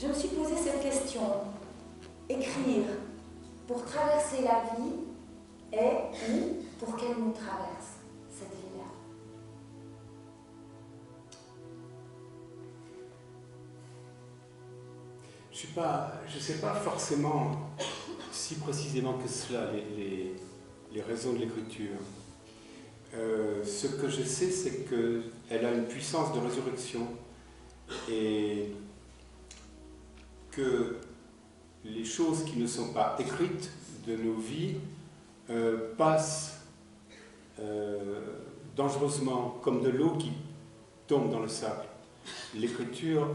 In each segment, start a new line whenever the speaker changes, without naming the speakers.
je me suis posé cette question. Écrire pour traverser la vie et ou pour qu'elle nous traverse, cette vie-là.
Je ne sais pas forcément si précisément que cela, les raisons de l'écriture. Ce que je sais, c'est qu'elle a une puissance de résurrection et que les choses qui ne sont pas écrites de nos vies passent dangereusement comme de l'eau qui tombe dans le sable. L'écriture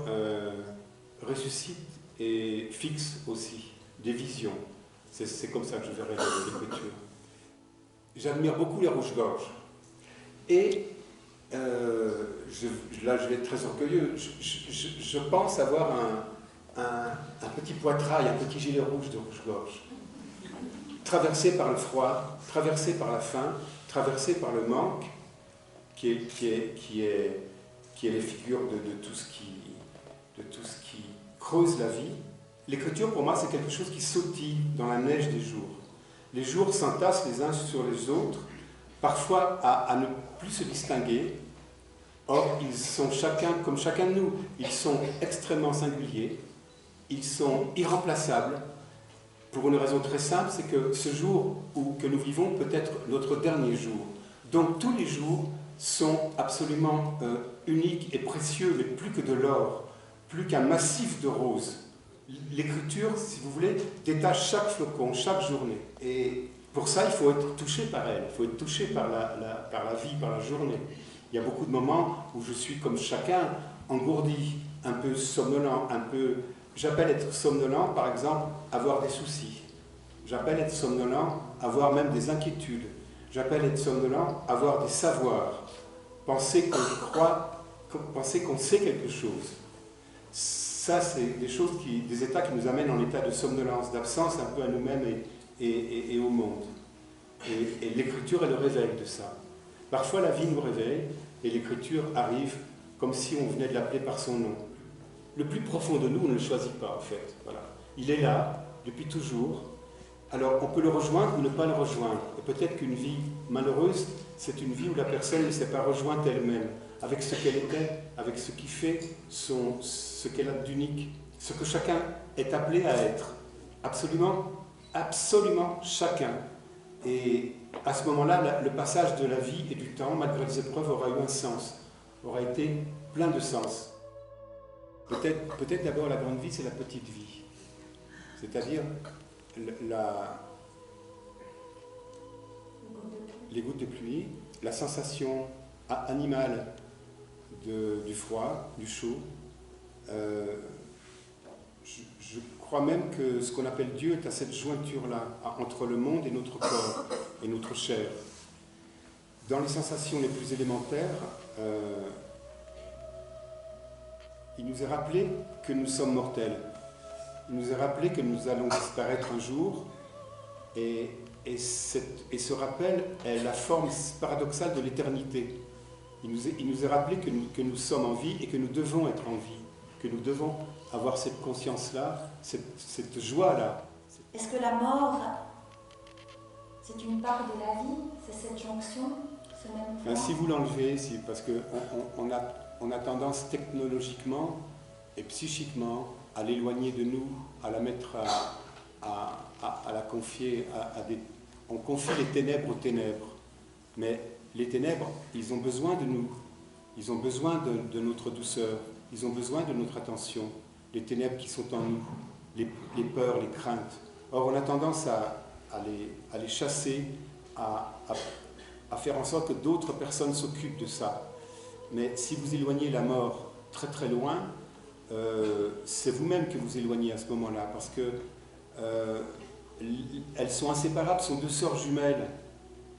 ressuscite et fixe aussi des visions. C'est comme ça que je verrai l'écriture. J'admire beaucoup les rouges-gorges. Et là, je vais être très orgueilleux. Je pense avoir un petit poitrail, un petit gilet rouge de rouge-gorge. Traversé par le froid, traversé par la faim, traversé par le manque, qui est les figures de tout ce qui creuse la vie. L'écriture, pour moi, c'est quelque chose qui sautille dans la neige des jours. Les jours s'entassent les uns sur les autres, parfois à ne plus se distinguer. Or, ils sont chacun, comme chacun de nous, ils sont extrêmement singuliers, ils sont irremplaçables, pour une raison très simple, c'est que ce jour que nous vivons peut être notre dernier jour. Donc tous les jours sont absolument uniques et précieux, mais plus que de l'or, plus qu'un massif de roses. L'écriture, si vous voulez, détache chaque flocon, chaque journée. Et pour ça, il faut être touché par elle, il faut être touché par la vie, par la journée. Il y a beaucoup de moments où je suis comme chacun, engourdi, un peu somnolent, un peu... J'appelle être somnolent, par exemple, avoir des soucis. J'appelle être somnolent, avoir même des inquiétudes. J'appelle être somnolent, avoir des savoirs. Penser qu'on croit, penser qu'on sait quelque chose. Ça, c'est des états qui nous amènent en état de somnolence, d'absence un peu à nous-mêmes et au monde. Et l'écriture est le réveil de ça. Parfois, la vie nous réveille et l'écriture arrive comme si on venait de l'appeler par son nom. Le plus profond de nous, on ne le choisit pas, en fait. Voilà. Il est là, depuis toujours. Alors, on peut le rejoindre ou ne pas le rejoindre. Et peut-être qu'une vie malheureuse, c'est une vie où la personne ne s'est pas rejointe elle-même, avec ce qu'elle était, avec ce qui fait ce qu'elle a d'unique, ce que chacun est appelé à être. Absolument, absolument chacun. Et à ce moment-là, le passage de la vie et du temps, malgré les épreuves, aura eu un sens, aura été plein de sens. Peut-être d'abord la grande vie, c'est la petite vie. C'est-à-dire les gouttes de pluie, la sensation animale du froid, du chaud. Je crois même que ce qu'on appelle Dieu est à cette jointure-là, entre le monde et notre corps, et notre chair. Dans les sensations les plus élémentaires, il nous est rappelé que nous sommes mortels. Il nous est rappelé que nous allons disparaître un jour. Et ce rappel est la forme paradoxale de l'éternité. Il nous est rappelé que nous sommes en vie et que nous devons être en vie. Que nous devons avoir cette conscience-là, cette joie-là.
Est-ce que la mort, c'est une part de la vie? C'est cette jonction, ce même point?
Si vous l'enlevez, parce qu'on a tendance technologiquement et psychiquement à l'éloigner de nous, à la mettre à la confier on confie les ténèbres aux ténèbres. Mais les ténèbres, ils ont besoin de nous. Ils ont besoin de notre douceur. Ils ont besoin de notre attention. Les ténèbres qui sont en nous, les peurs, les craintes. Or, on a tendance à les chasser, à faire en sorte que d'autres personnes s'occupent de ça. Mais si vous éloignez la mort très très loin, c'est vous-même que vous éloignez à ce moment-là, parce que elles sont inséparables, sont deux sœurs jumelles.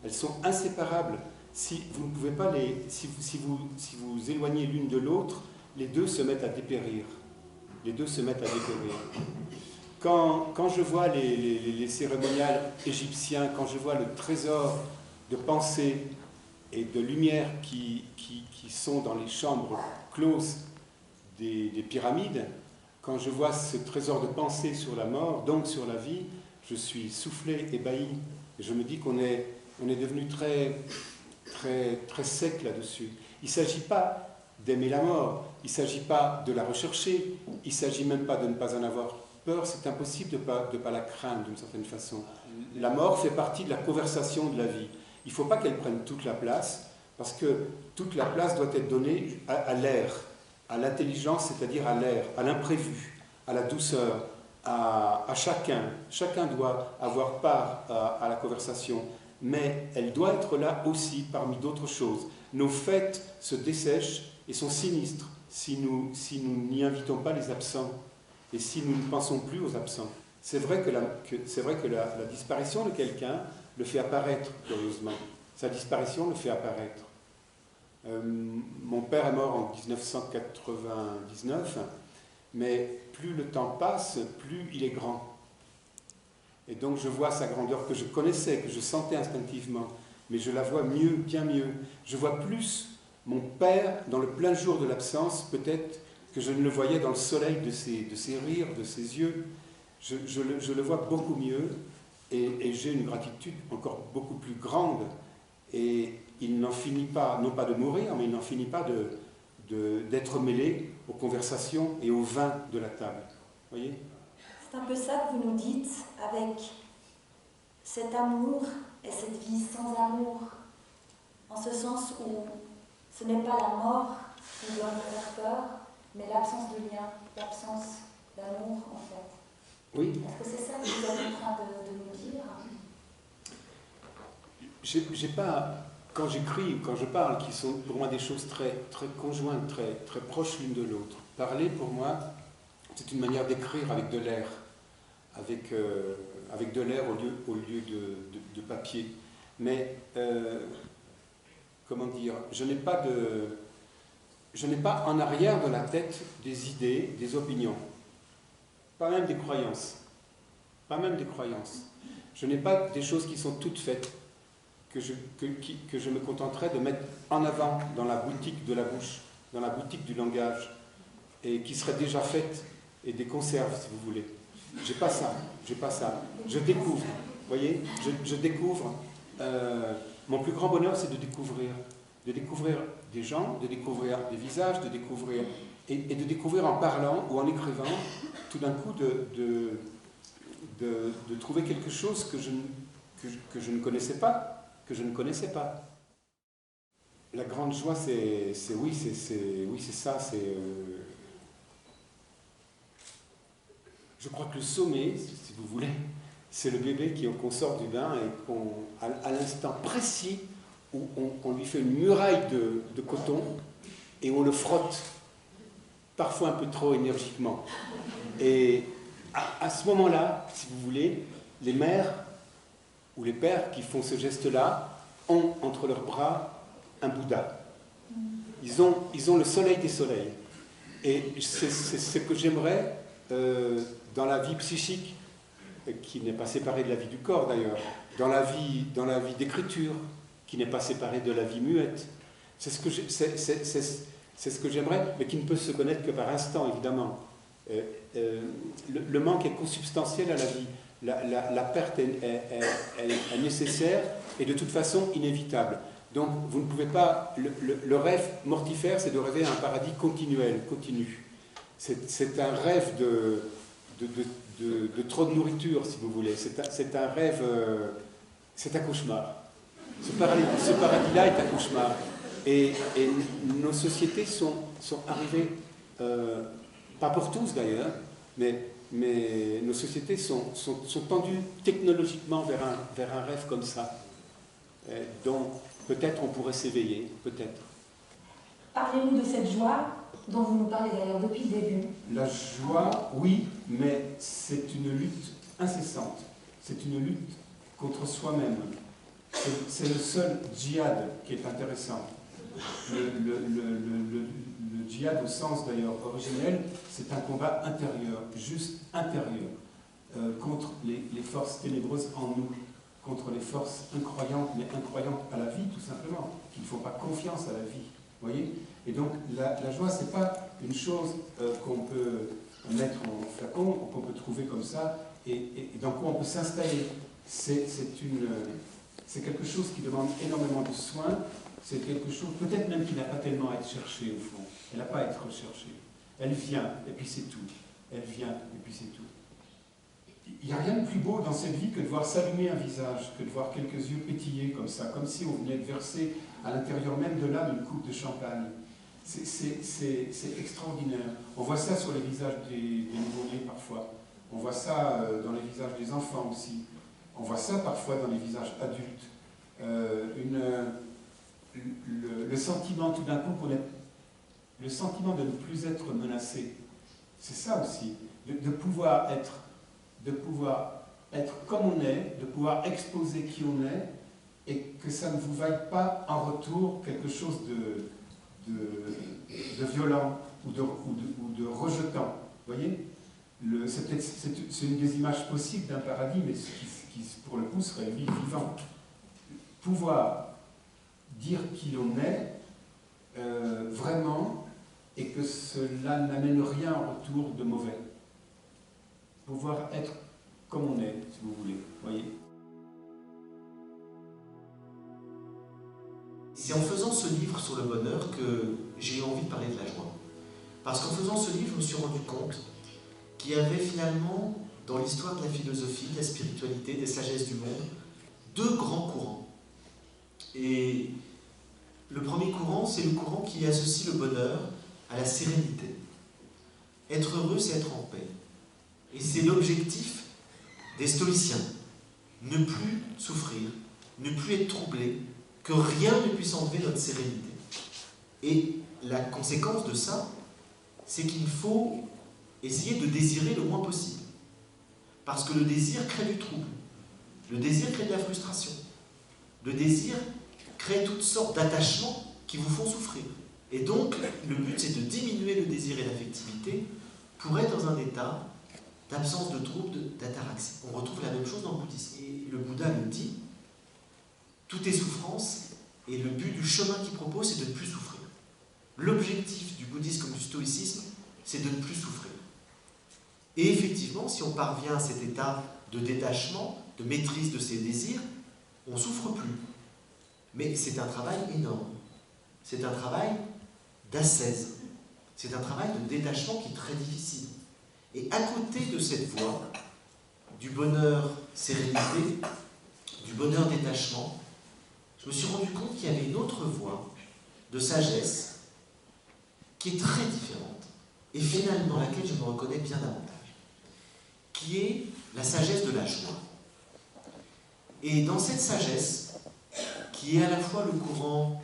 Elles sont inséparables. Si vous ne pouvez pas si vous éloignez l'une de l'autre, les deux se mettent à dépérir. Les deux se mettent à dépérir. Quand je vois les cérémonials égyptiens, quand je vois le trésor de pensée et de lumière qui sont dans les chambres closes des pyramides, quand je vois ce trésor de pensée sur la mort, donc sur la vie, je suis soufflé, ébahi. Et je me dis qu'on est devenu très sec là-dessus. Il ne s'agit pas d'aimer la mort, il ne s'agit pas de la rechercher, il ne s'agit même pas de ne pas en avoir peur, c'est impossible de ne pas la craindre d'une certaine façon. La mort fait partie de la conversation de la vie. Il ne faut pas qu'elle prenne toute la place, parce que toute la place doit être donnée à l'air, à l'intelligence, c'est-à-dire à l'air, à l'imprévu, à la douceur, à chacun. Chacun doit avoir part à la conversation, mais elle doit être là aussi parmi d'autres choses. Nos fêtes se dessèchent et sont sinistres si nous n'y invitons pas les absents et si nous ne pensons plus aux absents. C'est vrai que la disparition de quelqu'un le fait apparaître, curieusement. Sa disparition le fait apparaître. Mon père est mort en 1999, mais plus le temps passe, plus il est grand. Et donc je vois sa grandeur que je connaissais, que je sentais instinctivement, mais je la vois mieux, bien mieux. Je vois plus mon père dans le plein jour de l'absence, peut-être que je ne le voyais dans le soleil de ses rires, de ses yeux. Je le vois beaucoup mieux, et j'ai une gratitude encore beaucoup plus grande. Et il n'en finit pas, non pas de mourir, mais il n'en finit pas d'être mêlé aux conversations et au vin de la table. Voyez ?
C'est un peu ça que vous nous dites avec cet amour et cette vie sans amour, en ce sens où ce n'est pas la mort qui doit nous faire peur, mais l'absence de lien, l'absence d'amour en fait.
Oui.
Est-ce que c'est ça que vous êtes en train de nous dire ?
J'ai pas, quand j'écris ou quand je parle, qui sont pour moi des choses très conjointes, très proches l'une de l'autre. Parler pour moi, c'est une manière d'écrire avec de l'air, avec de l'air au lieu de papier. Mais comment dire, je n'ai pas en arrière de la tête des idées, des opinions, pas même des croyances, Je n'ai pas des choses qui sont toutes faites, que je me contenterais de mettre en avant dans la boutique de la bouche, dans la boutique du langage, et qui seraient déjà faites, et des conserves, si vous voulez. J'ai pas ça. Je découvre, vous voyez, je découvre. Mon plus grand bonheur, c'est de découvrir des gens, de découvrir des visages, de découvrir et de découvrir en parlant ou en écrivant, tout d'un coup de trouver quelque chose que je ne connaissais pas. La grande joie, c'est ça. Je crois que le sommet, si vous voulez, c'est le bébé qu'on sort du bain et à l'instant précis où on lui fait une muraille de coton et on le frotte, parfois un peu trop énergiquement. Et à ce moment-là, si vous voulez, les mères ou les pères qui font ce geste-là ont entre leurs bras un Bouddha. Ils ont le soleil des soleils. Et c'est ce que j'aimerais dans la vie psychique, qui n'est pas séparée de la vie du corps d'ailleurs, dans la vie d'écriture, qui n'est pas séparée de la vie muette. C'est ce que j'aimerais, mais qui ne peut se connaître que par instant, évidemment. Le manque est consubstantiel à la vie. La perte est nécessaire et de toute façon inévitable. Donc vous ne pouvez pas... Le rêve mortifère, c'est de rêver à un paradis continuel, continu. C'est un rêve de trop de nourriture, si vous voulez. C'est un rêve... c'est un cauchemar. Ce paradis-là est un cauchemar. Et nos sociétés sont arrivées, pas pour tous d'ailleurs, mais nos sociétés sont tendues technologiquement vers un rêve comme ça. Donc peut-être on pourrait s'éveiller, peut-être.
Parlez-nous de cette joie dont vous nous parlez d'ailleurs depuis le début.
La joie, oui, mais c'est une lutte incessante. C'est une lutte contre soi-même. C'est le seul djihad qui est intéressant. Le djihad au sens d'ailleurs originel, c'est un combat intérieur, juste intérieur, contre les forces ténébreuses en nous, contre les forces incroyantes, mais incroyantes à la vie tout simplement, qui ne font pas confiance à la vie. Voyez ? Et donc la joie, c'est pas une chose qu'on peut mettre en flacon, qu'on peut trouver comme ça, et dans quoi on peut s'installer. C'est quelque chose qui demande énormément de soins, c'est quelque chose, peut-être même qui n'a pas tellement à être cherché au fond, elle n'a pas à être recherchée. Elle vient, et puis c'est tout. Elle vient, et puis c'est tout. Il n'y a rien de plus beau dans cette vie que de voir s'allumer un visage, que de voir quelques yeux pétiller comme ça, comme si on venait de verser à l'intérieur même de l'âme une coupe de champagne. C'est extraordinaire. On voit ça sur les visages des nouveau-nés parfois. On voit ça dans les visages des enfants aussi. On voit ça parfois dans les visages adultes. Le sentiment tout d'un coup le sentiment de ne plus être menacé. C'est ça aussi. De pouvoir être comme on est, de pouvoir exposer qui on est, et que ça ne vous vaille pas en retour quelque chose de violent ou de rejetant. Vous voyez, c'est une des images possibles d'un paradis, mais qui pour le coup serait vivant. Pouvoir dire qui l'on est, vraiment, et que cela n'amène rien en retour de mauvais. Pouvoir être comme on est, si vous voulez, voyez.
C'est en faisant ce livre sur le bonheur que j'ai eu envie de parler de la joie. Parce qu'en faisant ce livre, je me suis rendu compte qu'il y avait finalement, dans l'histoire de la philosophie, de la spiritualité, des sagesses du monde, deux grands courants. Et le premier courant, c'est le courant qui associe le bonheur à la sérénité. Être heureux, c'est être en paix. Et c'est l'objectif des stoïciens. Ne plus souffrir, ne plus être troublé, que rien ne puisse enlever notre sérénité. Et la conséquence de ça, c'est qu'il faut essayer de désirer le moins possible. Parce que le désir crée du trouble. Le désir crée de la frustration. Le désir crée toutes sortes d'attachements qui vous font souffrir. Et donc, le but, c'est de diminuer le désir et l'affectivité pour être dans un état d'absence de trouble, d'ataraxie. On retrouve la même chose dans le bouddhisme. Et le Bouddha le dit, tout est souffrance, et le but du chemin qu'il propose, c'est de ne plus souffrir. L'objectif du bouddhisme comme du stoïcisme, c'est de ne plus souffrir. Et effectivement, si on parvient à cet état de détachement, de maîtrise de ses désirs, on ne souffre plus. Mais c'est un travail énorme. C'est un travail d'ascèse. C'est un travail de détachement qui est très difficile. Et à côté de cette voie, du bonheur sérénité, du bonheur détachement, je me suis rendu compte qu'il y avait une autre voie de sagesse qui est très différente et finalement dans laquelle je me reconnais bien davantage, qui est la sagesse de la joie. Et dans cette sagesse, qui est à la fois le courant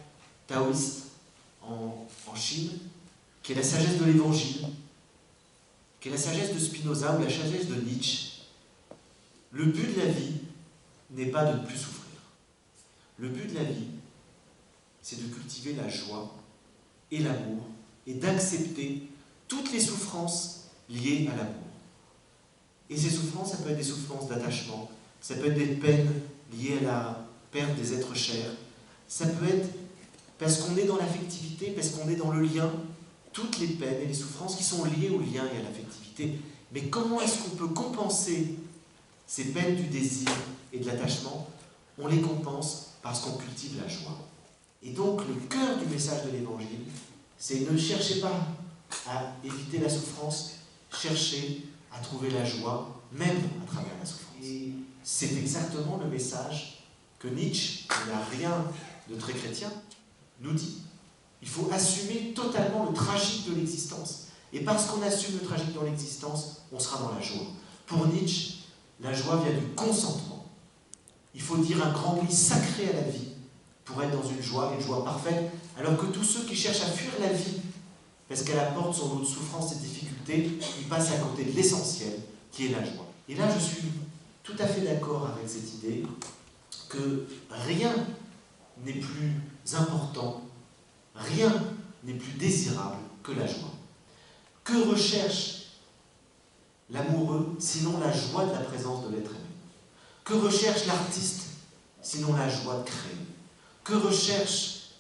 taoïste en Chine, qui est la sagesse de l'Évangile, qui est la sagesse de Spinoza ou la sagesse de Nietzsche, le but de la vie n'est pas de ne plus souffrir. Le but de la vie, c'est de cultiver la joie et l'amour et d'accepter toutes les souffrances liées à l'amour. Et ces souffrances, ça peut être des souffrances d'attachement, ça peut être des peines liées à la perte des êtres chers, ça peut être parce qu'on est dans l'affectivité, parce qu'on est dans le lien, toutes les peines et les souffrances qui sont liées au lien et à l'affectivité. Mais comment est-ce qu'on peut compenser ces peines du désir et de l'attachement? On les compense parce qu'on cultive la joie. Et donc le cœur du message de l'Évangile, c'est ne cherchez pas à éviter la souffrance, cherchez à trouver la joie, même à travers la souffrance. Et c'est exactement le message que Nietzsche, qui n'a rien de très chrétien, nous dit. Il faut assumer totalement le tragique de l'existence. Et parce qu'on assume le tragique dans l'existence, on sera dans la joie. Pour Nietzsche, la joie vient du consentement. Il faut dire un grand oui sacré à la vie pour être dans une joie parfaite, alors que tous ceux qui cherchent à fuir la vie, parce qu'elle apporte son lot de souffrance et de difficultés, ils passent à côté de l'essentiel, qui est la joie. Et là, je suis tout à fait d'accord avec cette idée que rien n'est plus important, rien n'est plus désirable que la joie. Que recherche l'amoureux, sinon la joie de la présence de l'être aimé? Que recherche l'artiste, sinon la joie de créer? Que recherche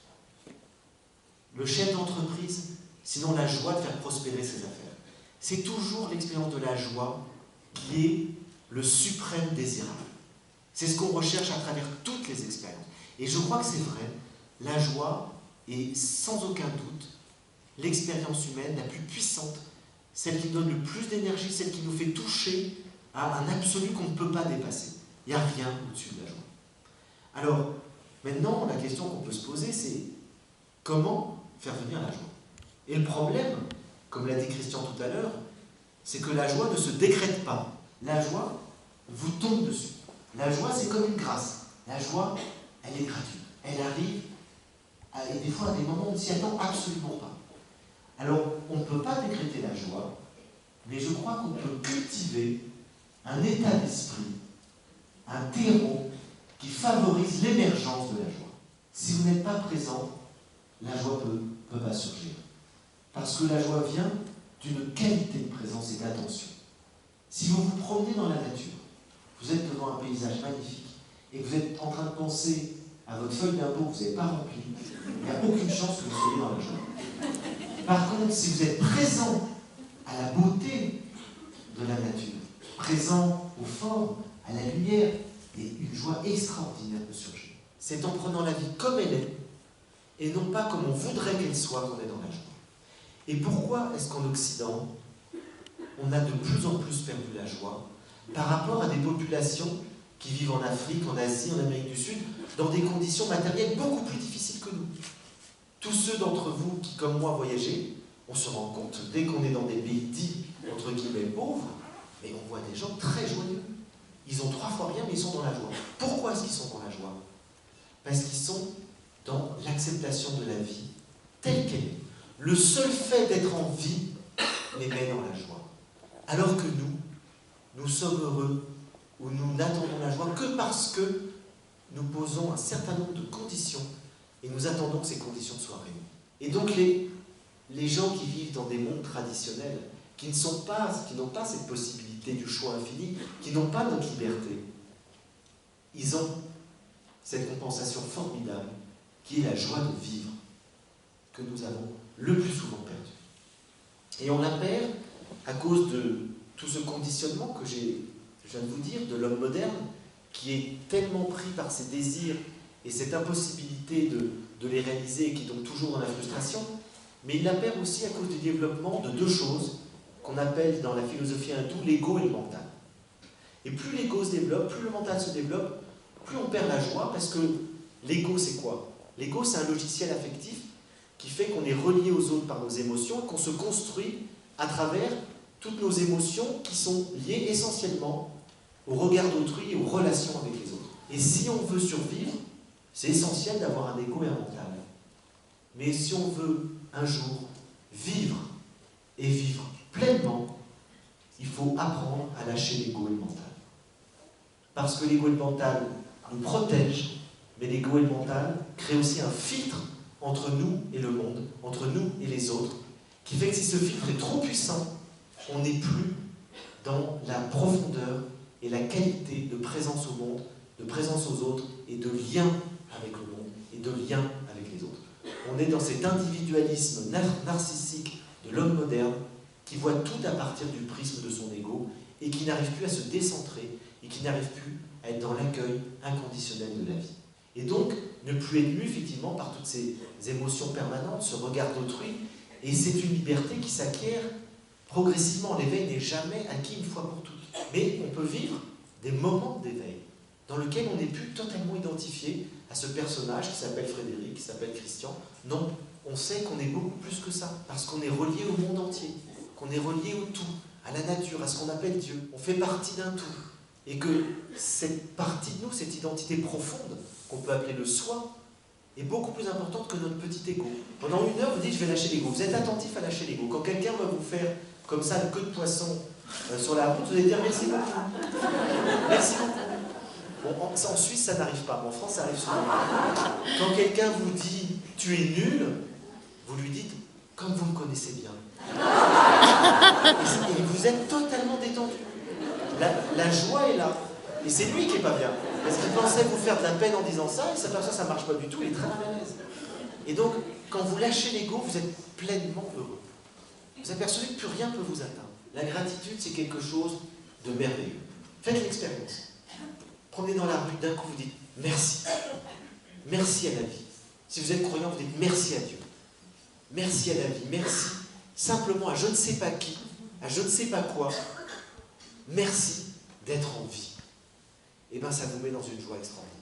le chef d'entreprise, sinon la joie de faire prospérer ses affaires? c'est toujours l'expérience de la joie qui est le suprême désirable. C'est ce qu'on recherche à travers toutes les expériences. Et je crois que c'est vrai, la joie est sans aucun doute l'expérience humaine la plus puissante, celle qui donne le plus d'énergie, celle qui nous fait toucher à un absolu qu'on ne peut pas dépasser. Il n'y a rien au-dessus de la joie. Alors, maintenant, la question qu'on peut se poser, c'est comment faire venir la joie? Et le problème, comme l'a dit Christian tout à l'heure, c'est que la joie ne se décrète pas. La joie vous tombe dessus. La joie, c'est comme une grâce. La joie, elle est gratuite. Elle arrive, et des fois, à des moments où on ne s'y attend absolument pas. Alors, on ne peut pas décréter la joie, mais je crois qu'on peut cultiver un état d'esprit, un terreau qui favorise l'émergence de la joie. Si vous n'êtes pas présent, la joie ne peut pas surgir. Parce que la joie vient d'une qualité de présence et d'attention. Si vous vous promenez dans la nature, vous êtes devant un paysage magnifique, et vous êtes en train de penser à votre feuille d'impôt que vous n'avez pas remplie, il n'y a aucune chance que vous soyez dans la joie. Par contre, si vous êtes présent à la beauté de la nature, présent aux formes, à la lumière, et une joie extraordinaire peut surgir. C'est en prenant la vie comme elle est, et non pas comme on voudrait qu'elle soit, qu'on est dans la joie. Et pourquoi est-ce qu'en Occident, on a de plus en plus perdu la joie par rapport à des populations qui vivent en Afrique, en Asie, en Amérique du Sud, dans des conditions matérielles beaucoup plus difficiles que nous? Tous ceux d'entre vous qui, comme moi, voyagez, on se rend compte, dès qu'on est dans des pays dits, entre guillemets, pauvres, mais on voit des gens très joyeux. Ils ont 3 fois rien, mais ils sont dans la joie. Pourquoi est-ce qu'ils sont dans la joie? Parce qu'ils sont dans l'acceptation de la vie telle qu'elle est. Le seul fait d'être en vie les met dans la joie. Alors que nous sommes heureux, ou nous n'attendons la joie que parce que nous posons un certain nombre de conditions et nous attendons que ces conditions soient réunies. Et donc les gens qui vivent dans des mondes traditionnels, qui n'ont pas cette possibilité du choix infini, qui n'ont pas notre liberté, ils ont cette compensation formidable qui est la joie de vivre, que nous avons le plus souvent perdu. Et on la perd à cause de tout ce conditionnement que je viens de vous dire, de l'homme moderne, qui est tellement pris par ses désirs et cette impossibilité de les réaliser, et qui est donc toujours dans la frustration, mais il la perd aussi à cause du développement de 2 choses qu'on appelle dans la philosophie hindoue l'ego et le mental. Et plus l'ego se développe, plus le mental se développe, plus on perd la joie, parce que l'ego, c'est quoi? L'ego, c'est un logiciel affectif qui fait qu'on est relié aux autres par nos émotions et qu'on se construit à travers toutes nos émotions qui sont liées essentiellement au regard d'autrui et aux relations avec les autres. Et si on veut survivre, c'est essentiel d'avoir un ego et un mental. Mais si on veut un jour vivre et vivre pleinement, il faut apprendre à lâcher l'ego et le mental. Parce que l'ego et le mental nous protègent, mais l'ego et le mental créent aussi un filtre entre nous et le monde, entre nous et les autres, qui fait que si ce filtre est trop puissant, on n'est plus dans la profondeur et la qualité de présence au monde, de présence aux autres et de lien avec le monde et de lien avec les autres. On est dans cet individualisme narcissique de l'homme moderne qui voit tout à partir du prisme de son ego et qui n'arrive plus à se décentrer et qui n'arrive plus à être dans l'accueil inconditionnel de la vie. Et donc, ne plus être mu effectivement par toutes ces émotions permanentes, ce regard d'autrui, et c'est une liberté qui s'acquiert progressivement. L'éveil n'est jamais acquis une fois pour toutes. Mais on peut vivre des moments d'éveil dans lesquels on n'est plus totalement identifié à ce personnage qui s'appelle Frédéric, qui s'appelle Christian. Non, on sait qu'on est beaucoup plus que ça, parce qu'on est relié au monde entier, qu'on est relié au tout, à la nature, à ce qu'on appelle Dieu. On fait partie d'un tout. Et que cette partie de nous, cette identité profonde, qu'on peut appeler le soi, est beaucoup plus importante que notre petit ego. Pendant 1 heure, vous dites, je vais lâcher l'ego. Vous êtes attentif à lâcher l'ego. Quand quelqu'un va vous faire comme ça, une queue de poisson sur la route, vous allez dire, merci beaucoup. Merci beaucoup. Bon, en Suisse, ça n'arrive pas. Mais en France, ça arrive souvent. Quand quelqu'un vous dit, tu es nul, vous lui dites, comme vous me connaissez bien. Et vous êtes totalement détendu. La joie est là. Et c'est lui qui n'est pas bien. Parce qu'il pensait vous faire de la peine en disant ça, et s'aperçoit que ça ne marche pas du tout, il est très mal à l'aise. Et donc, quand vous lâchez l'ego, vous êtes pleinement heureux. Vous apercevez que plus rien ne peut vous atteindre. La gratitude, c'est quelque chose de merveilleux. Faites l'expérience. Prenez dans la rue, d'un coup vous dites merci. Merci à la vie. Si vous êtes croyant, vous dites merci à Dieu. Merci à la vie, merci simplement à je ne sais pas qui, à je ne sais pas quoi. Merci d'être en vie. Et bien ça vous met dans une joie extraordinaire.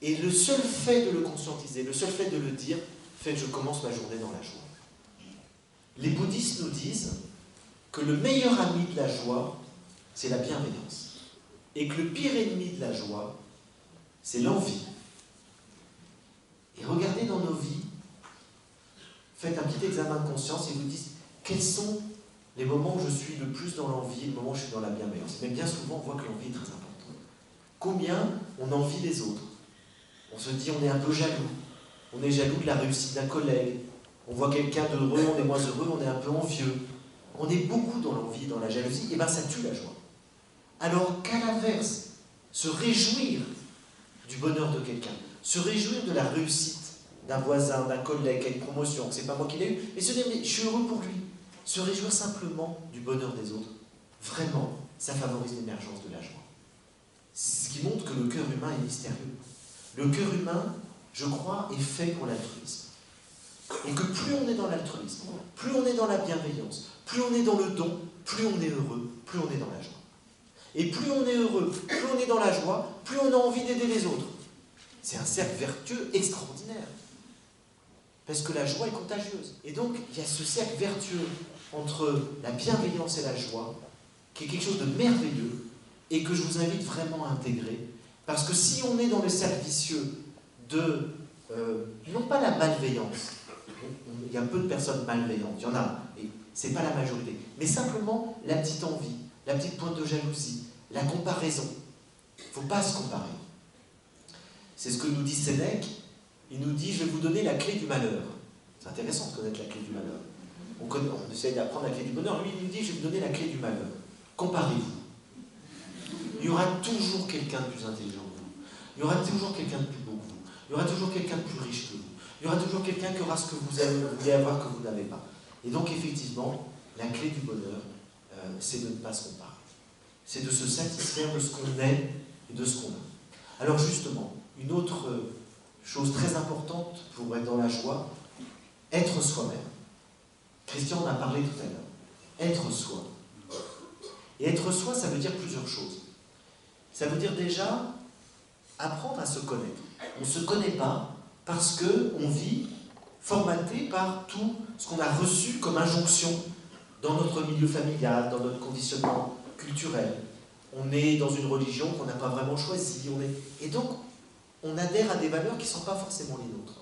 Et le seul fait de le conscientiser, le seul fait de le dire, fait que je commence ma journée dans la joie. Les bouddhistes nous disent que le meilleur ami de la joie, c'est la bienveillance. Et que le pire ennemi de la joie, c'est l'envie. Et regardez dans nos vies, faites un petit examen de conscience et vous dites quels sont les moments où je suis le plus dans l'envie et le moment où je suis dans la bienveillance. Mais bien souvent, on voit que l'envie est très importante. Combien on envie les autres? On se dit on est un peu jaloux. On est jaloux de la réussite d'un collègue. On voit quelqu'un d'heureux, on est moins heureux, on est un peu envieux. On est beaucoup dans l'envie, dans la jalousie, et bien ça tue la joie. Alors qu'à l'inverse, se réjouir du bonheur de quelqu'un, se réjouir de la réussite d'un voisin, d'un collègue, qui a une promotion, c'est pas moi qui l'ai eu, mais se dire mais je suis heureux pour lui. Se réjouir simplement du bonheur des autres, vraiment, ça favorise l'émergence de la joie. Ce qui montre que le cœur humain est mystérieux. Le cœur humain, je crois, est fait pour l'altruisme. Et que plus on est dans l'altruisme, plus on est dans la bienveillance, plus on est dans le don, plus on est heureux, plus on est dans la joie. Et plus on est heureux, plus on est dans la joie, plus on a envie d'aider les autres. C'est un cercle vertueux extraordinaire. Parce que la joie est contagieuse. Et donc, il y a ce cercle vertueux entre la bienveillance et la joie, qui est quelque chose de merveilleux, et que je vous invite vraiment à intégrer. Parce que si on est dans le cercle vicieux de, non pas la malveillance, il y a peu de personnes malveillantes, il y en a, et ce n'est pas la majorité, mais simplement la petite envie, la petite pointe de jalousie, la comparaison. Il ne faut pas se comparer. C'est ce que nous dit Sénèque. Il nous dit, je vais vous donner la clé du malheur. C'est intéressant de connaître la clé du malheur. On essaie d'apprendre la clé du bonheur. Lui, il nous dit, je vais vous donner la clé du malheur. Comparez-vous. Il y aura toujours quelqu'un de plus intelligent que vous. Il y aura toujours quelqu'un de plus beau que vous. Il y aura toujours quelqu'un de plus riche que vous. Il y aura toujours quelqu'un qui aura ce que vous voulez avoir que vous n'avez pas. Et donc, effectivement, la clé du bonheur, c'est de ne pas se comparer. C'est de se satisfaire de ce qu'on est et de ce qu'on a. Alors justement, une autre chose très importante pour être dans la joie, être soi-même. Christian en a parlé tout à l'heure. Être soi. Et être soi, ça veut dire plusieurs choses. Ça veut dire déjà apprendre à se connaître. On ne se connaît pas parce qu'on vit formaté par tout ce qu'on a reçu comme injonction dans notre milieu familial, dans notre conditionnement culturel. On est dans une religion qu'on n'a pas vraiment choisie. Et donc, on adhère à des valeurs qui ne sont pas forcément les nôtres.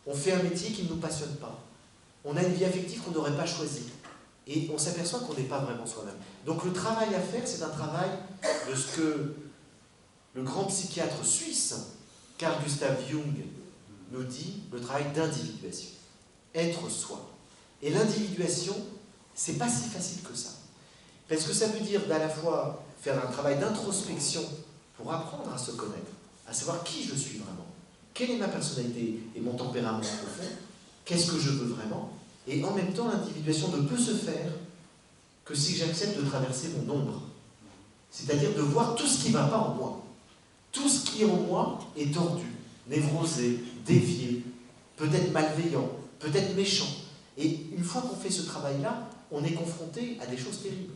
On fait un métier qui ne nous passionne pas. On a une vie affective qu'on n'aurait pas choisie. Et on s'aperçoit qu'on n'est pas vraiment soi-même. Donc le travail à faire, c'est un travail de ce que le grand psychiatre suisse, Carl Gustav Jung, nous dit, le travail d'individuation. Être soi. Et l'individuation, c'est pas si facile que ça. Parce que ça veut dire à la fois faire un travail d'introspection pour apprendre à se connaître, à savoir qui je suis vraiment, quelle est ma personnalité et mon tempérament profond, qu'est-ce que je veux vraiment, et en même temps l'individuation ne peut se faire que si j'accepte de traverser mon ombre, c'est-à-dire de voir tout ce qui ne va pas en moi. Tout ce qui en moi est tordu, névrosé, dévié, peut-être malveillant, peut-être méchant. Et une fois qu'on fait ce travail-là, on est confronté à des choses terribles.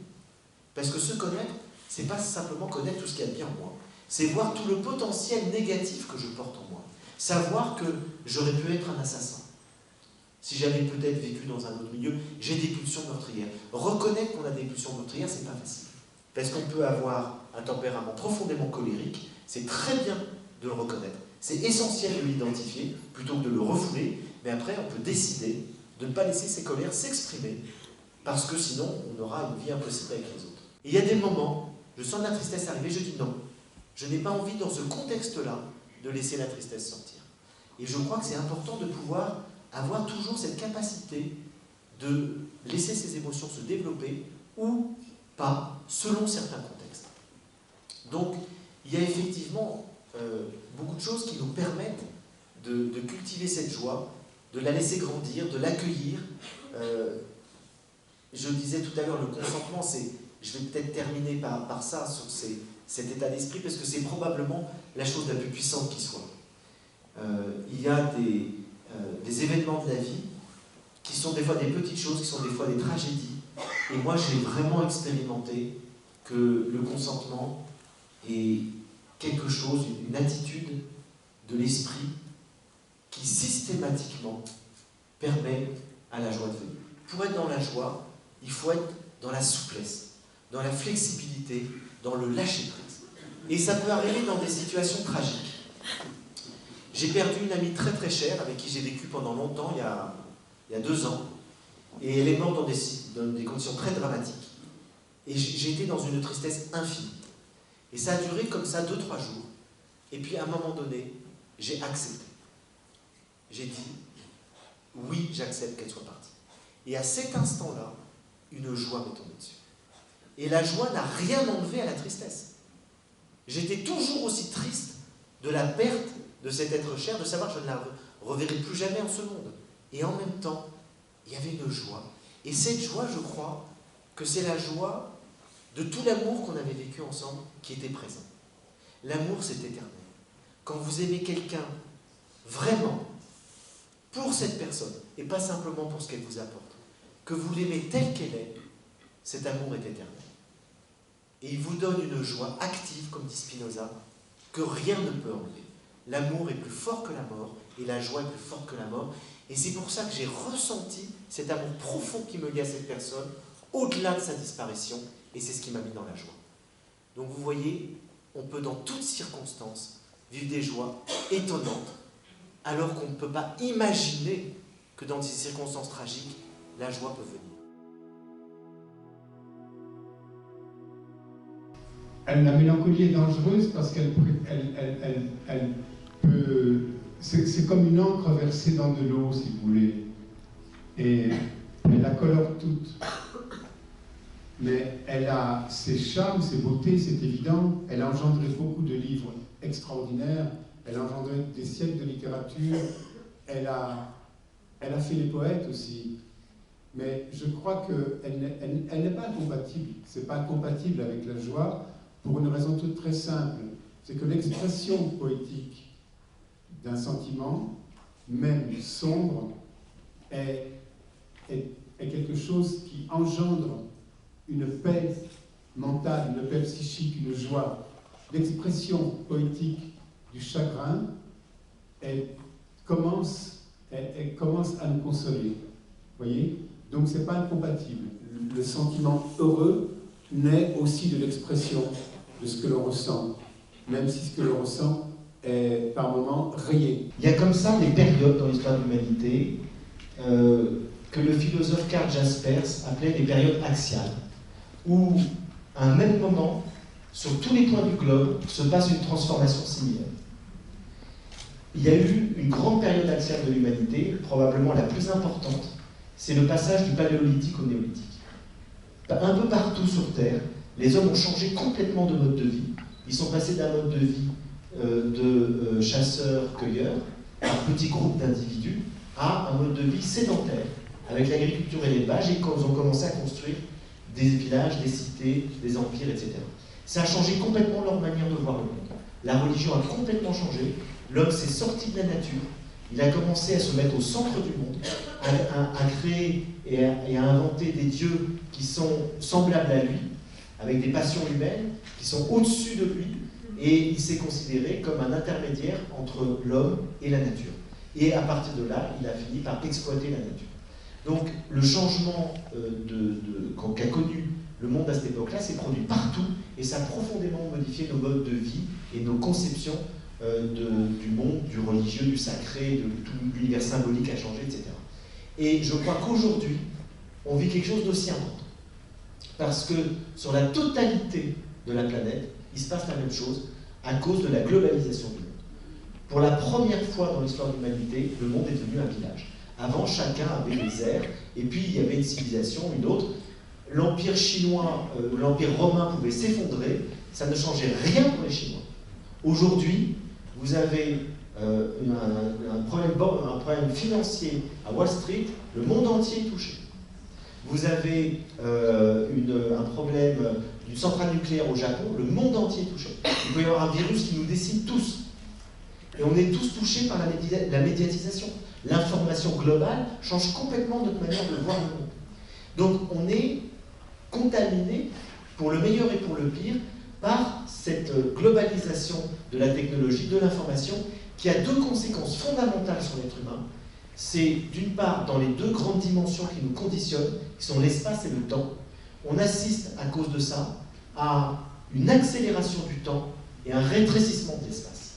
Parce que se connaître, c'est pas simplement connaître tout ce qu'il y a de bien en moi, c'est voir tout le potentiel négatif que je porte en moi. Savoir que j'aurais pu être un assassin. Si j'avais peut-être vécu dans un autre milieu, j'ai des pulsions meurtrières. Reconnaître qu'on a des pulsions meurtrières, c'est pas facile. Parce qu'on peut avoir un tempérament profondément colérique, c'est très bien de le reconnaître. C'est essentiel de l'identifier, plutôt que de le refouler, mais après on peut décider de ne pas laisser ses colères s'exprimer, parce que sinon on aura une vie impossible avec les autres. Et il y a des moments, je sens la tristesse arriver, je dis non. Je n'ai pas envie dans ce contexte-là de laisser la tristesse sortir. Et je crois que c'est important de pouvoir avoir toujours cette capacité de laisser ses émotions se développer ou pas, selon certains contextes. Donc, il y a effectivement beaucoup de choses qui nous permettent de cultiver cette joie, de la laisser grandir, de l'accueillir. je disais tout à l'heure, le consentement, je vais peut-être terminer par ça, sur cet état d'esprit, parce que c'est probablement la chose la plus puissante qui soit. Il y a des événements de la vie qui sont des fois des petites choses, qui sont des fois des tragédies. Et moi, j'ai vraiment expérimenté que le consentement est quelque chose, une attitude de l'esprit qui systématiquement permet à la joie de venir. Pour être dans la joie, il faut être dans la souplesse, dans la flexibilité, dans le lâcher-prise. Et ça peut arriver dans des situations tragiques. J'ai perdu une amie très très chère avec qui j'ai vécu pendant longtemps, il y a 2 ans, et elle est morte dans des conditions très dramatiques. Et j'ai été dans une tristesse infinie. Et ça a duré comme ça 2-3 jours. Et puis à un moment donné, j'ai accepté. J'ai dit, oui, j'accepte qu'elle soit partie. Et à cet instant-là, une joie m'est tombée dessus. Et la joie n'a rien enlevé à la tristesse. J'étais toujours aussi triste de la perte de cet être cher, de savoir que je ne la reverrai plus jamais en ce monde. Et en même temps, il y avait une joie. Et cette joie, je crois que c'est la joie de tout l'amour qu'on avait vécu ensemble qui était présent. L'amour, c'est éternel. Quand vous aimez quelqu'un vraiment pour cette personne, et pas simplement pour ce qu'elle vous apporte, que vous l'aimez telle qu'elle est, cet amour est éternel. Et il vous donne une joie active, comme dit Spinoza, que rien ne peut enlever. L'amour est plus fort que la mort, et la joie est plus forte que la mort. Et c'est pour ça que j'ai ressenti cet amour profond qui me lie à cette personne, au-delà de sa disparition, et c'est ce qui m'a mis dans la joie. Donc vous voyez, on peut dans toutes circonstances vivre des joies étonnantes, alors qu'on ne peut pas imaginer que dans des circonstances tragiques, la joie peut venir.
La mélancolie est dangereuse parce qu'elle peut... C'est comme une encre versée dans de l'eau, si vous voulez. Et elle la colore toute. Mais elle a ses charmes, ses beautés, c'est évident. Elle a engendré beaucoup de livres extraordinaires. Elle a engendré des siècles de littérature. Elle a fait les poètes aussi. Mais je crois qu'elle n'est pas incompatible. C'est pas incompatible avec la joie pour une raison toute très simple. C'est que l'expression poétique d'un sentiment, même sombre, est quelque chose qui engendre une paix mentale, une paix psychique, une joie. L'expression poétique du chagrin, elle commence à nous consoler. Voyez ? Donc c'est pas incompatible. Le sentiment heureux naît aussi de l'expression de ce que l'on ressent, même si ce que l'on ressent est par moments rayé.
Il y a comme ça des périodes dans l'histoire de l'humanité que le philosophe Karl Jaspers appelait des périodes axiales, où à un même moment, sur tous les points du globe, se passe une transformation similaire. Il y a eu une grande période axiale de l'humanité, probablement la plus importante, c'est le passage du paléolithique au néolithique. Un peu partout sur Terre, les hommes ont changé complètement de mode de vie. Ils sont passés d'un mode de vie de chasseurs-cueilleurs, un petit groupe d'individus, à un mode de vie sédentaire, avec l'agriculture et l'élevage, et quand ils ont commencé à construire des villages, des cités, des empires, etc. Ça a changé complètement leur manière de voir le monde. La religion a complètement changé, l'homme s'est sorti de la nature, il a commencé à se mettre au centre du monde, à créer et à inventer des dieux qui sont semblables à lui, avec des passions humaines qui sont au-dessus de lui, et il s'est considéré comme un intermédiaire entre l'homme et la nature. Et à partir de là, il a fini par exploiter la nature. Donc le changement qu'a connu le monde à cette époque-là s'est produit partout, et ça a profondément modifié nos modes de vie et nos conceptions du monde, du religieux, du sacré, de tout l'univers symbolique a changé, etc. Et je crois qu'aujourd'hui, on vit quelque chose d'aussi important. Parce que sur la totalité de la planète, il se passe la même chose à cause de la globalisation du monde. Pour la première fois dans l'histoire de l'humanité, le monde est devenu un village. Avant, chacun avait des aires, et puis il y avait une civilisation, une autre. L'empire chinois, l'empire romain pouvait s'effondrer, ça ne changeait rien pour les Chinois. Aujourd'hui, vous avez un problème financier à Wall Street, le monde entier est touché. vous avez un problème d'une centrale nucléaire au Japon, le monde entier est touché. Il peut y avoir un virus qui nous décime tous. Et on est tous touchés par la médiatisation. L'information globale change complètement notre manière de voir le monde. Donc on est contaminé, pour le meilleur et pour le pire, par cette globalisation de la technologie, de l'information, qui a deux conséquences fondamentales sur l'être humain. C'est d'une part dans les deux grandes dimensions qui nous conditionnent, qui sont l'espace et le temps. On assiste à cause de ça à une accélération du temps et un rétrécissement de l'espace.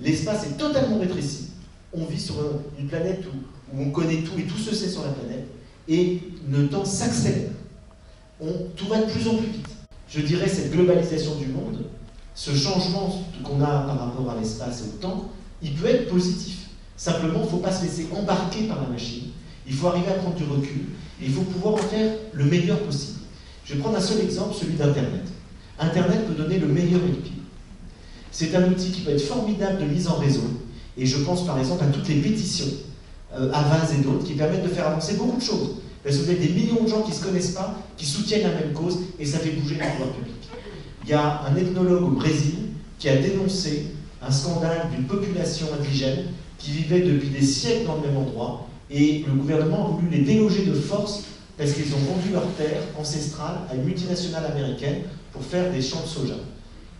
L'espace est totalement rétréci. On vit sur une planète où on connaît tout et tout se sait sur la planète, et le temps s'accélère. Tout va de plus en plus vite. Je dirais cette globalisation du monde, ce changement qu'on a par rapport à l'espace et au temps, il peut être positif. Simplement, il ne faut pas se laisser embarquer par la machine. Il faut arriver à prendre du recul et il faut pouvoir en faire le meilleur possible. Je vais prendre un seul exemple, celui d'Internet. Internet peut donner le meilleur et le pire. C'est un outil qui peut être formidable de mise en réseau. Et je pense par exemple à toutes les pétitions, Avaz et d'autres, qui permettent de faire avancer beaucoup de choses. Parce que vous avez des millions de gens qui ne se connaissent pas, qui soutiennent la même cause, et ça fait bouger les pouvoirs publics. Il y a un ethnologue au Brésil qui a dénoncé un scandale d'une population indigène qui vivait depuis des siècles dans le même endroit, et le gouvernement a voulu les déloger de force parce qu'ils ont vendu leur terre ancestrale à une multinationale américaine pour faire des champs de soja.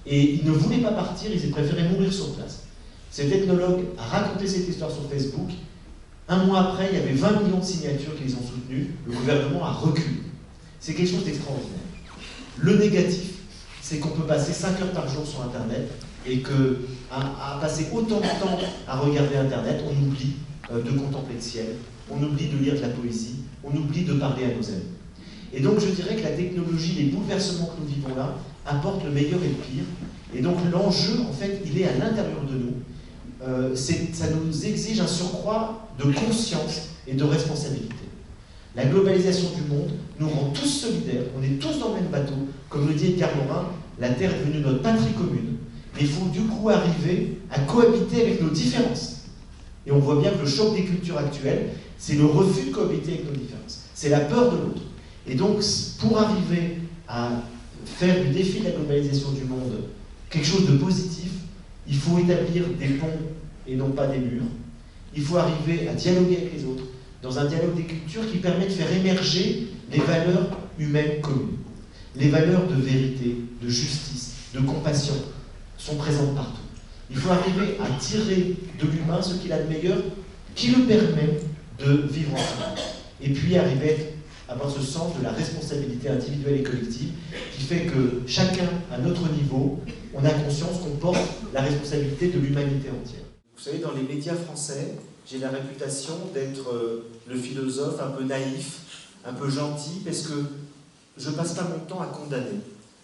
Et ils ne voulaient pas partir, ils préféraient mourir sur place. Cet ethnologue a raconté cette histoire sur Facebook. Un mois après, il y avait 20 millions de signatures qui les ont soutenues. Le gouvernement a reculé. C'est quelque chose d'extraordinaire. Le négatif, c'est qu'on peut passer 5 heures par jour sur Internet et qu'à passer autant de temps à regarder Internet, on oublie de contempler le ciel, on oublie de lire de la poésie, on oublie de parler à nos amis. Et donc je dirais que la technologie, les bouleversements que nous vivons là, apportent le meilleur et le pire. Et donc l'enjeu, en fait, il est à l'intérieur de nous. Ça nous exige un surcroît de conscience et de responsabilité. La globalisation du monde nous rend tous solidaires, on est tous dans le même bateau. Comme le dit Edgar Morin, la Terre est devenue notre patrie commune. Mais il faut du coup arriver à cohabiter avec nos différences. Et on voit bien que le choc des cultures actuelles, c'est le refus de cohabiter avec nos différences. C'est la peur de l'autre. Et donc, pour arriver à faire du défi de la globalisation du monde quelque chose de positif, il faut établir des ponts et non pas des murs. Il faut arriver à dialoguer avec les autres, dans un dialogue des cultures qui permet de faire émerger les valeurs humaines communes. Les valeurs de vérité, de justice, de compassion sont présentes partout. Il faut arriver à tirer de l'humain ce qu'il a de meilleur, qui le permet de vivre ensemble. Et puis arriver à avoir ce sens de la responsabilité individuelle et collective qui fait que chacun, à notre niveau, on a conscience qu'on porte la responsabilité de l'humanité entière. Vous savez, dans les médias français, j'ai la réputation d'être le philosophe un peu naïf, un peu gentil, parce que je ne passe pas mon temps à condamner.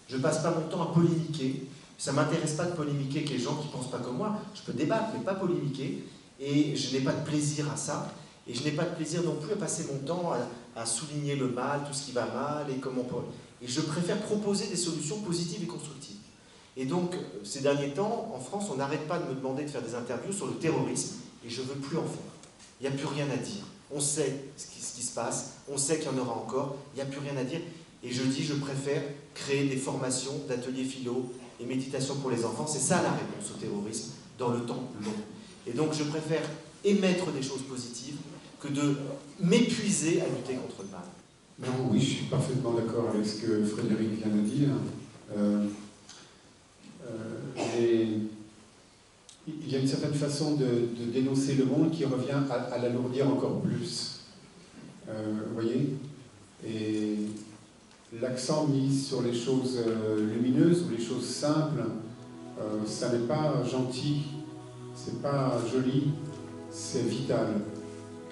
Je ne passe pas mon temps à polémiquer. Ça ne m'intéresse pas de polémiquer avec les gens qui ne pensent pas comme moi. Je peux débattre, mais pas polémiquer. Et je n'ai pas de plaisir à ça. Et je n'ai pas de plaisir non plus à passer mon temps à souligner le mal, tout ce qui va mal, et comment... Et je préfère proposer des solutions positives et constructives. Et donc, ces derniers temps, en France, on n'arrête pas de me demander de faire des interviews sur le terrorisme, et je ne veux plus en faire. Il n'y a plus rien à dire. On sait ce qui se passe, on sait qu'il y en aura encore, il n'y a plus rien à dire. Et je dis, je préfère créer des formations d'ateliers philo et méditation pour les enfants. C'est ça la réponse au terrorisme, dans le temps long. Et donc, je préfère émettre des choses positives que de m'épuiser à lutter contre le mal.
Non, oui, je suis parfaitement d'accord avec ce que Frédéric vient de dire. Il y a une certaine façon de dénoncer le monde qui revient à l'alourdir encore plus. Vous voyez? Et l'accent mis sur les choses lumineuses ou les choses simples, ça n'est pas gentil, c'est pas joli, c'est vital.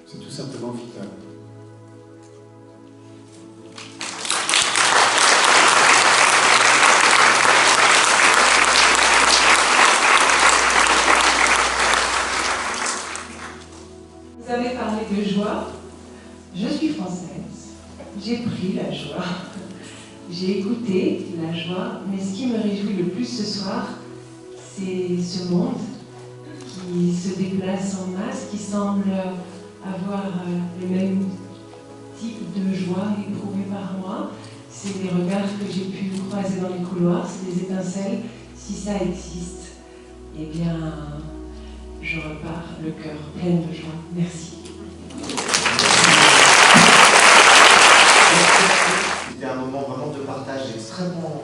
C'est tout simplement vital.
Vous avez parlé de joie. Je suis française. J'ai pris la joie. J'ai écouté la joie. Mais ce qui me réjouit le plus ce soir, c'est ce monde qui se déplace en masse, qui semble avoir le même type de joie. joie éprouvée par moi, c'est les regards que j'ai pu croiser dans les couloirs, c'est des étincelles. Si ça existe, eh bien, je repars le cœur plein de joie. Merci.
C'était un moment vraiment de partage extrêmement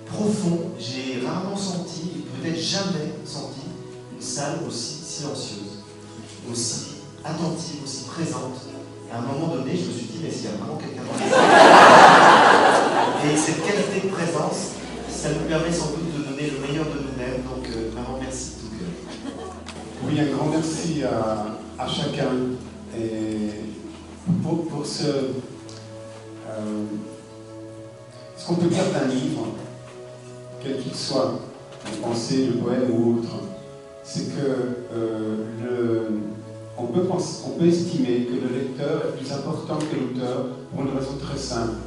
profond. J'ai rarement senti, peut-être jamais senti, une salle aussi silencieuse, aussi attentive, aussi présente. À un moment donné, je me suis dit, mais s'il y a vraiment quelqu'un dans la salle. Et cette qualité de présence, ça nous permet sans doute de donner le meilleur de nous-mêmes. Donc, vraiment, merci de tout cœur.
Oui, un grand merci à chacun. Et pour ce qu'on peut dire d'un livre, quel qu'il soit, de pensée, de poème ou autre, c'est que on peut estimer que le lecteur est plus important que l'auteur pour une raison très simple.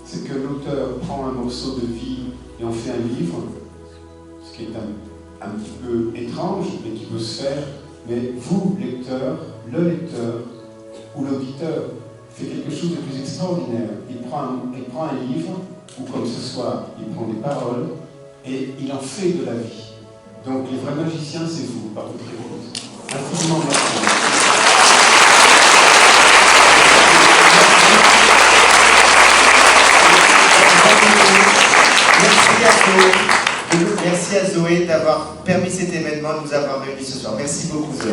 C'est que l'auteur prend un morceau de vie et en fait un livre, ce qui est un petit peu étrange, mais qui peut se faire. Mais vous, lecteur, le lecteur ou l'auditeur, fait quelque chose de plus extraordinaire. Il prend un livre, ou comme ce soir, il prend des paroles, et il en fait de la vie. Donc les vrais magiciens, c'est vous, par votre écoute. Infiniment merci.
Merci à Zoé d'avoir permis cet événement, de nous avoir réunis ce soir. Merci beaucoup, Zoé.